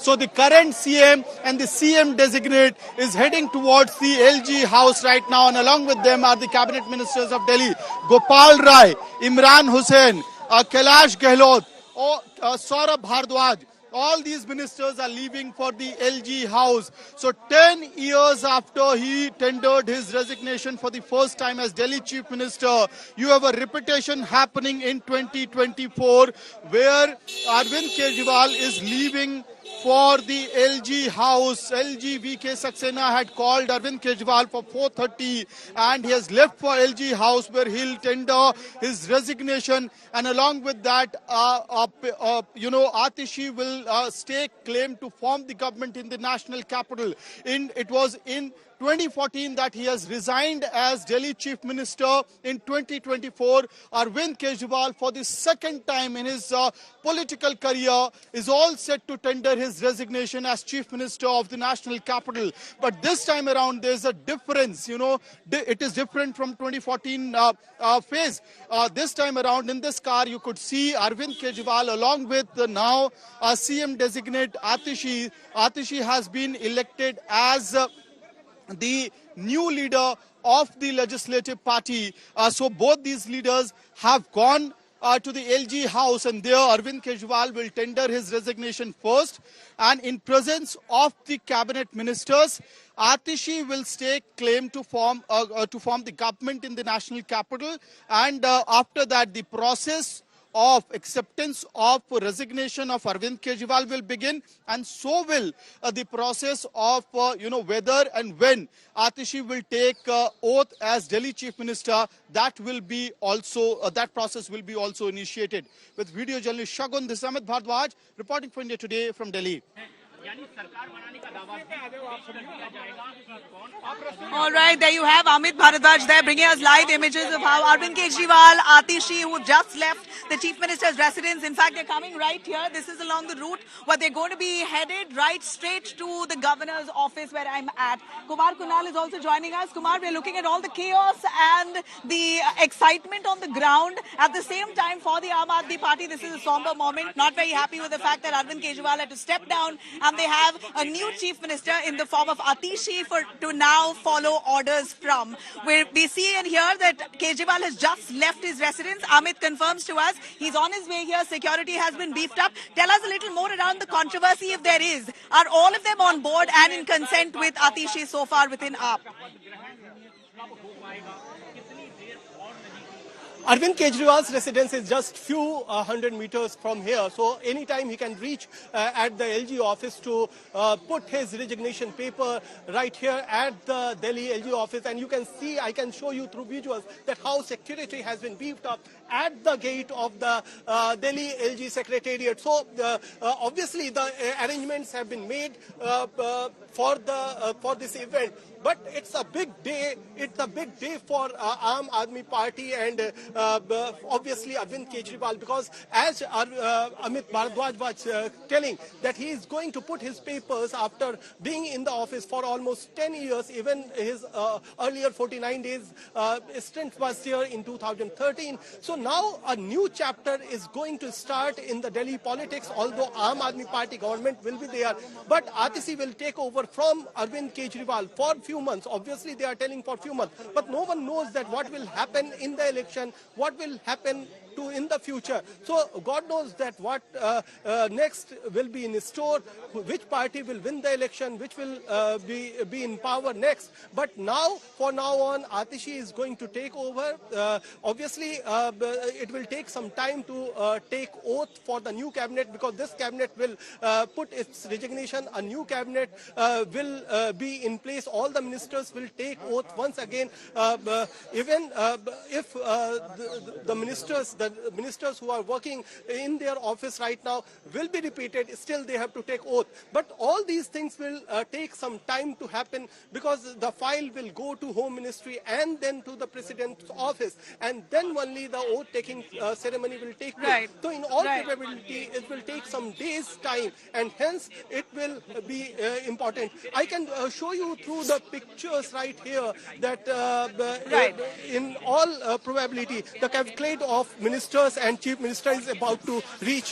So the current CM and the CM designate is heading towards the LG house right now, and along with them are the cabinet ministers of Delhi, Gopal Rai, Imran Hussain, Kailash Gehlot, Saurabh Bhardwaj. All these ministers are leaving for the LG house. So 10 years after he tendered his resignation for the first time as Delhi chief minister, you have a repetition happening in 2024 where Arvind Kejriwal is leaving for the LG house. LG VK Saxena had called Arvind Kejriwal for 4:30 and he has left for LG house where he'll tender his resignation, and along with that, Atishi will stake claim to form the government in the national capital. It was in 2014 that he has resigned as Delhi Chief Minister. In 2024, Arvind Kejriwal, for the second time in his political career, is all set to tender his resignation as Chief Minister of the national capital. But this time around, there's a difference. It is different from 2014 phase. This time around, in this car, you could see Arvind Kejriwal along with the now CM designate Atishi. Atishi has been elected as the new leader of the legislative party. So both these leaders have gone to the LG house, and there Arvind Kejriwal will tender his resignation first. And in presence of the cabinet ministers, Atishi will stake claim to form the government in the national capital. And after that, the process of acceptance of resignation of Arvind Kejriwal will begin, and so will the process of whether and when Atishi will take oath as Delhi Chief Minister. That process will be also initiated. With video journalist Shagun, this is Amit Bhardwaj reporting for India Today from Delhi. All right, there you have Amit Bharadwaj there bringing us live images of how Arvind Kejriwal, Atishi, who just left the Chief Minister's residence. In fact, they're coming right here. This is along the route where they're going to be headed right straight to the Governor's office where I'm at. Kumar Kunal is also joining us. Kumar, we're looking at all the chaos and the excitement on the ground. At the same time, for the Aam Aadmi Party, this is a somber moment. Not very happy with the fact that Arvind Kejriwal had to step down, and they have a new Chief Minister in the form of Atishi to now follow orders from. We see and hear that Kejriwal has just left his residence. Amit confirms to us he's on his way here. Security has been beefed up. Tell us a little more around the controversy, if there is. Are all of them on board and in consent with Atishi so far within AAP? Arvind Kejriwal's residence is just few hundred meters from here, so anytime he can reach at the LG office to put his resignation paper right here at the Delhi LG office. And you can see, I can show you through visuals, that how security has been beefed up at the gate of the Delhi LG Secretariat. So obviously the arrangements have been made for this event. But it's a big day. It's a big day for Aam Aadmi Party and obviously Arvind Kejriwal, because as Amit Bharadwaj was telling that he is going to put his papers after being in the office for almost 10 years. Even his earlier 49 days stint was here in 2013. So now a new chapter is going to start in the Delhi politics, although Aam Aadmi Party government will be there. But Atishi will take over from Arvind Kejriwal for few months. Obviously, they are telling for few months, but no one knows that what will happen in the election, what will happen in the future. So God knows that what next will be in store, which party will win the election, which will be in power next. But now, for now on, Atishi is going to take over. Obviously, it will take some time to take oath for the new cabinet, because this cabinet will put its resignation. A new cabinet will be in place. All the ministers will take oath once again. Even if the ministers who are working in their office right now will be repeated, still they have to take oath. But all these things will take some time to happen, because the file will go to Home Ministry and then to the President's office, and then only the oath taking ceremony will take place. Right. So in all probability, it will take some days time, and hence it will be important. I can show you through the pictures right here that in all probability the cavalcade of ministers and chief minister is about to reach